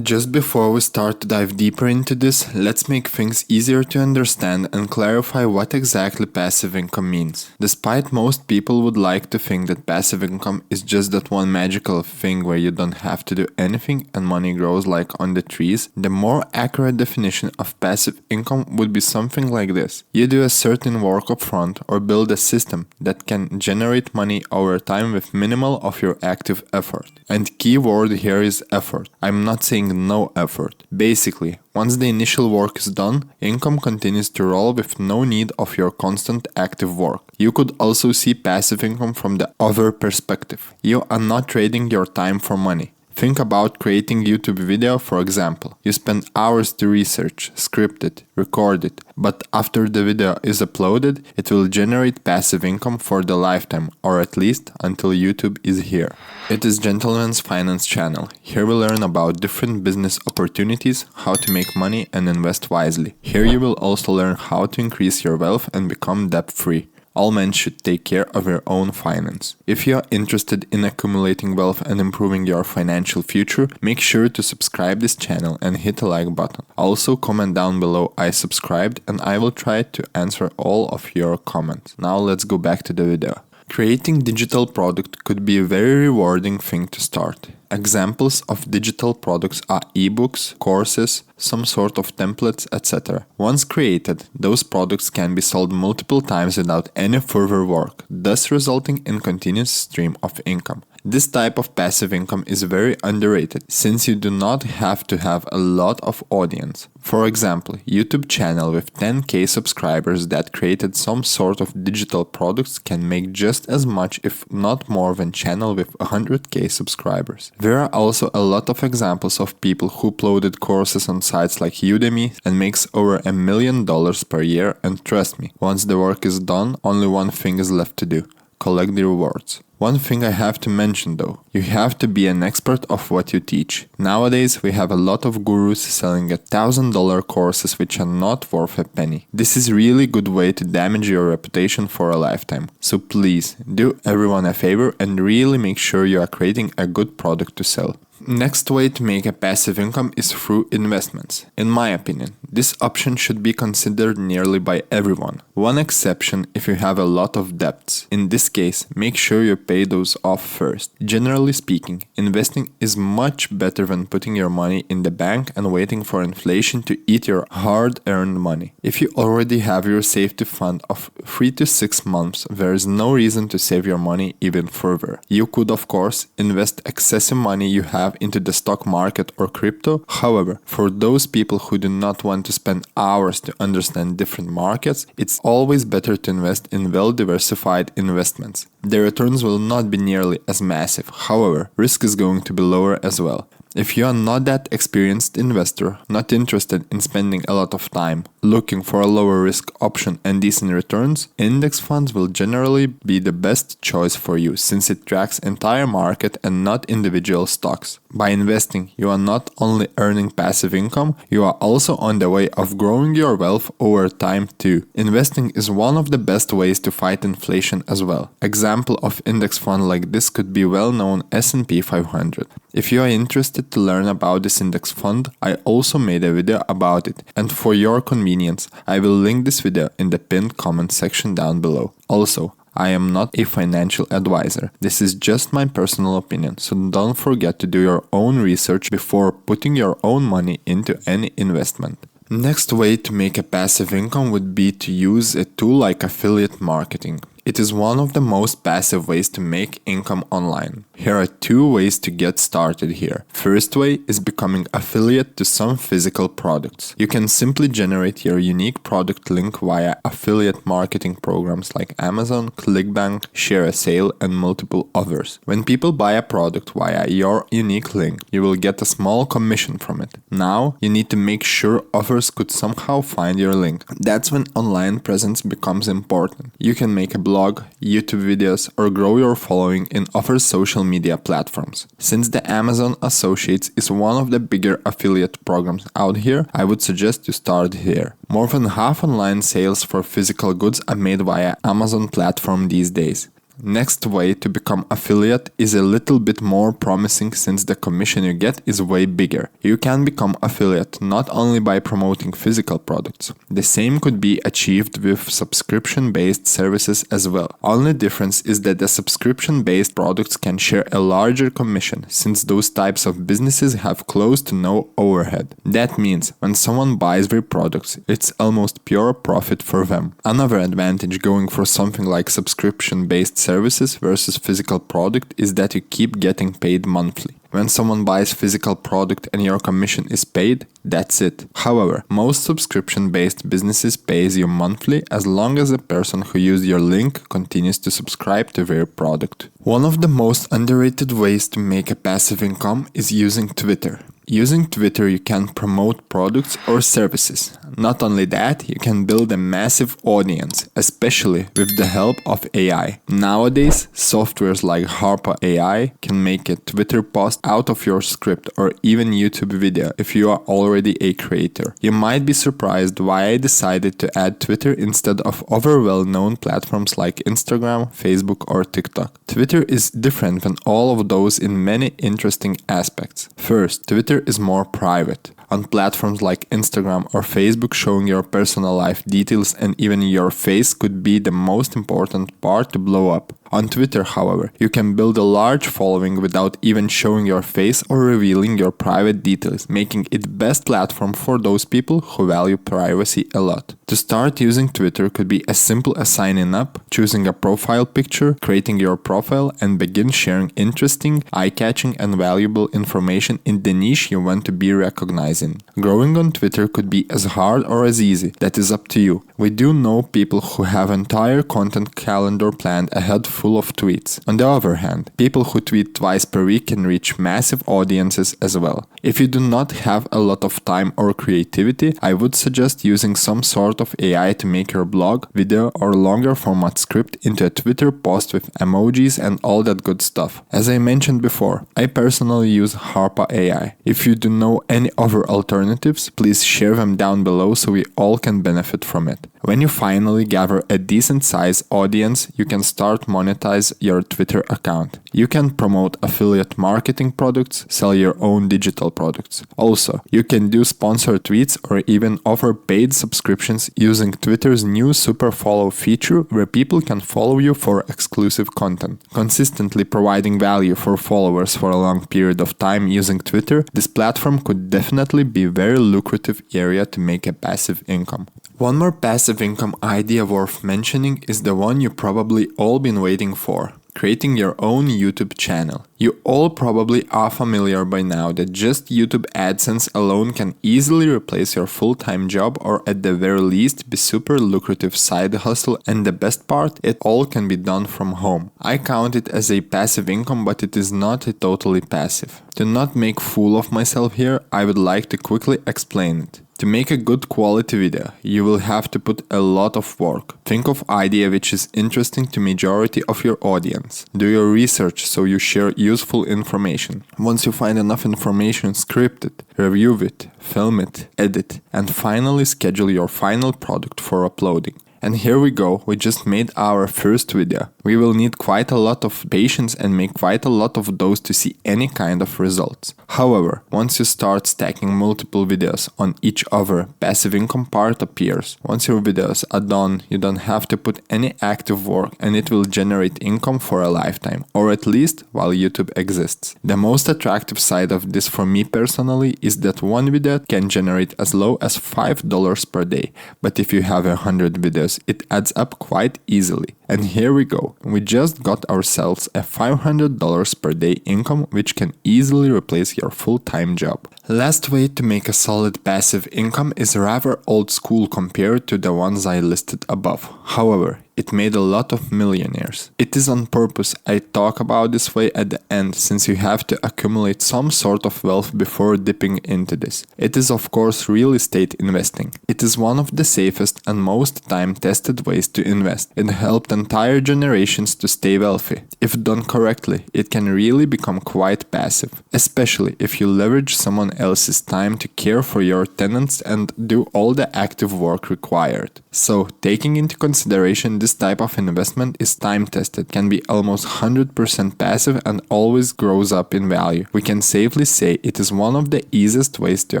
Just before we start to dive deeper into this, let's make things easier to understand and clarify what exactly passive income means. Despite most people would like to think that passive income is just that one magical thing where you don't have to do anything and money grows like on the trees, the more accurate definition of passive income would be something like this. You do a certain work upfront or build a system that can generate money over time with minimal of your active effort. And key word here is effort. I'm not saying no effort. Basically, once the initial work is done, income continues to roll with no need of your constant active work. You could also see passive income from the other perspective. You are not trading your time for money. Think about creating YouTube video, for example. You spend hours to research, script it, record it, but after the video is uploaded, it will generate passive income for the lifetime, or at least until YouTube is here. It is Gentleman's Finance channel. Here we learn about different business opportunities, how to make money and invest wisely. Here you will also learn how to increase your wealth and become debt-free. All men should take care of their own finance. If you are interested in accumulating wealth and improving your financial future, make sure to subscribe this channel and hit the like button. Also comment down below I subscribed and I will try to answer all of your comments. Now let's go back to the video. Creating digital product could be a very rewarding thing to start. Examples of digital products are ebooks, courses, some sort of templates, etc. Once created, those products can be sold multiple times without any further work, thus resulting in continuous stream of income. This type of passive income is very underrated since you do not have to have a lot of audience. For example, YouTube channel with 10k subscribers that created some sort of digital products can make just as much if not more than channel with 100k subscribers. There are also a lot of examples of people who uploaded courses on sites like Udemy and makes over $1 million per year, and trust me, once the work is done, only one thing is left to do: collect the rewards. One thing I have to mention though, you have to be an expert of what you teach. Nowadays we have a lot of gurus selling $1,000 courses which are not worth a penny. This is really good way to damage your reputation for a lifetime. So please, do everyone a favor and really make sure you are creating a good product to sell. Next way to make a passive income is through investments. In my opinion, this option should be considered nearly by everyone. One exception if you have a lot of debts. In this case, make sure you pay those off first. Generally speaking, investing is much better than putting your money in the bank and waiting for inflation to eat your hard-earned money. If you already have your safety fund of 3 to 6 months, there is no reason to save your money even further. You could of course invest excessive money you have into the stock market or crypto. However, for those people who do not want to spend hours to understand different markets, it's always better to invest in well-diversified investments. The returns will not be nearly as massive, however, risk is going to be lower as well. If you are not that experienced investor, not interested in spending a lot of time looking for a lower risk option and decent returns, index funds will generally be the best choice for you since it tracks entire market and not individual stocks. By investing, you are not only earning passive income, you are also on the way of growing your wealth over time too. Investing is one of the best ways to fight inflation as well. Example of index fund like this could be well-known S&P 500. If you are interested to learn about this index fund, I also made a video about it, and for your convenience, I will link this video in the pinned comment section down below. Also, I am not a financial advisor. This is just my personal opinion, so don't forget to do your own research before putting your own money into any investment. Next way to make a passive income would be to use a tool like affiliate marketing. It is one of the most passive ways to make income online. Here are 2 ways to get started here. First way is becoming affiliate to some physical products. You can simply generate your unique product link via affiliate marketing programs like Amazon, ClickBank, ShareASale, and multiple others. When people buy a product via your unique link, you will get a small commission from it. Now, you need to make sure others could somehow find your link. That's when online presence becomes important. You can make a blog, YouTube videos, or grow your following in other social media platforms. Since the Amazon Associates is one of the bigger affiliate programs out here, I would suggest you start here. More than half online sales for physical goods are made via Amazon platform these days. Next way to become affiliate is a little bit more promising since the commission you get is way bigger. You can become affiliate not only by promoting physical products. The same could be achieved with subscription-based services as well. Only difference is that the subscription-based products can share a larger commission since those types of businesses have close to no overhead. That means when someone buys their products, it's almost pure profit for them. Another advantage going for something like subscription-based services versus physical product is that you keep getting paid monthly. When someone buys physical product and your commission is paid, that's it. However, most subscription-based businesses pays you monthly as long as the person who used your link continues to subscribe to their product. One of the most underrated ways to make a passive income is using Twitter. Using Twitter, you can promote products or services. Not only that, you can build a massive audience, especially with the help of AI. Nowadays, softwares like Harpa AI can make a Twitter post out of your script or even YouTube video if you are already a creator. You might be surprised why I decided to add Twitter instead of other well-known platforms like Instagram, Facebook or TikTok. Twitter is different than all of those in many interesting aspects. First, Twitter is more private. On platforms like Instagram or Facebook, showing your personal life details and even your face could be the most important part to blow up. On Twitter, however, you can build a large following without even showing your face or revealing your private details, making it best platform for those people who value privacy a lot. To start using Twitter could be as simple as signing up, choosing a profile picture, creating your profile, and begin sharing interesting, eye-catching, and valuable information in the niche you want to be recognized in. Growing on Twitter could be as hard or as easy, that is up to you. We do know people who have entire content calendar planned ahead full of tweets. On the other hand, people who tweet twice per week can reach massive audiences as well. If you do not have a lot of time or creativity, I would suggest using some sort of AI to make your blog, video or longer format script into a Twitter post with emojis and all that good stuff. As I mentioned before, I personally use Harpa AI. If you do know any other alternatives, please share them down below so we all can benefit from it. When you finally gather a decent size audience, you can start monetize your Twitter account. You can promote affiliate marketing products, sell your own digital products. Also, you can do sponsored tweets or even offer paid subscriptions using Twitter's new super follow feature where people can follow you for exclusive content. Consistently providing value for followers for a long period of time using Twitter, this platform could definitely be a very lucrative area to make a passive income. One more passive income idea worth mentioning is the one you probably all been waiting for. Creating your own YouTube channel. You all probably are familiar by now that just YouTube AdSense alone can easily replace your full-time job or at the very least be super lucrative side hustle, and the best part, it all can be done from home. I count it as a passive income, but it is not a totally passive. To not make fool of myself here, I would like to quickly explain it. To make a good quality video, you will have to put a lot of work. Think of idea which is interesting to majority of your audience. Do your research so you share useful information. Once you find enough information, script it, review it, film it, edit, and finally schedule your final product for uploading. And here we go, we just made our first video. We will need quite a lot of patience and make quite a lot of those to see any kind of results. However, once you start stacking multiple videos on each other, passive income part appears. Once your videos are done, you don't have to put any active work and it will generate income for a lifetime, or at least while YouTube exists. The most attractive side of this for me personally is that one video can generate as low as $5 per day, but if you have 100 videos, it adds up quite easily. And here we go, we just got ourselves a $500 per day income which can easily replace your full-time job. Last way to make a solid passive income is rather old school compared to the ones I listed above. However, it made a lot of millionaires. It is on purpose I talk about this way at the end, since you have to accumulate some sort of wealth before dipping into this. It is of course real estate investing. It is one of the safest and most time-tested ways to invest. It helped entire generations to stay wealthy. If done correctly, it can really become quite passive, especially if you leverage someone else's time to care for your tenants and do all the active work required. So, taking into consideration this type of investment is time-tested, can be almost 100% passive and always grows up in value. We can safely say it is one of the easiest ways to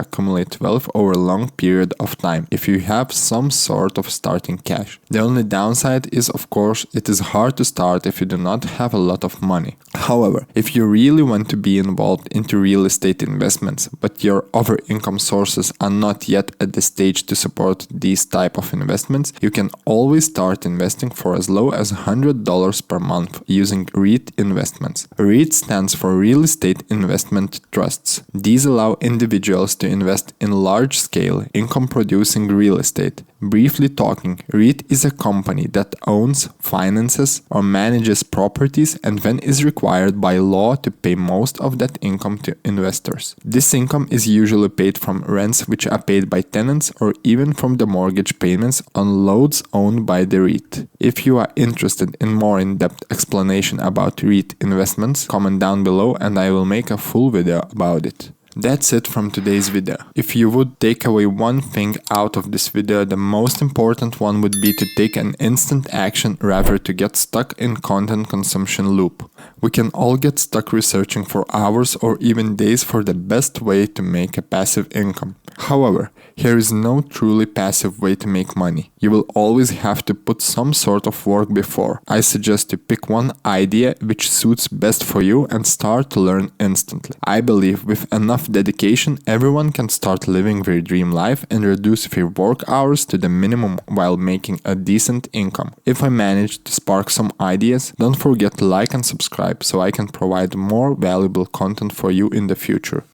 accumulate wealth over a long period of time if you have some sort of starting cash. The only downside is, of course, it is hard to start if you do not have a lot of money. However, if you really want to be involved into real estate investments, but your other income sources are not yet at the stage to support these type of investments, you can always start investing for as low as $100 per month using REIT investments. REIT stands for Real Estate Investment Trusts. These allow individuals to invest in large-scale, income-producing real estate. Briefly talking, REIT is a company that owns, finances, or manages properties and then is required by law to pay most of that income to investors. This income is usually paid from rents which are paid by tenants or even from the mortgage payments on loans owned by the REIT. If you are interested in more in-depth explanation about REIT investments, comment down below and I will make a full video about it. That's it from today's video. If you would take away one thing out of this video, the most important one would be to take an instant action rather to get stuck in content consumption loop. We can all get stuck researching for hours or even days for the best way to make a passive income. However, here is no truly passive way to make money. You will always have to put some sort of work before. I suggest to pick one idea which suits best for you and start to learn instantly. I believe with enough dedication, everyone can start living their dream life and reduce their work hours to the minimum while making a decent income. If I managed to spark some ideas, don't forget to like and subscribe so I can provide more valuable content for you in the future.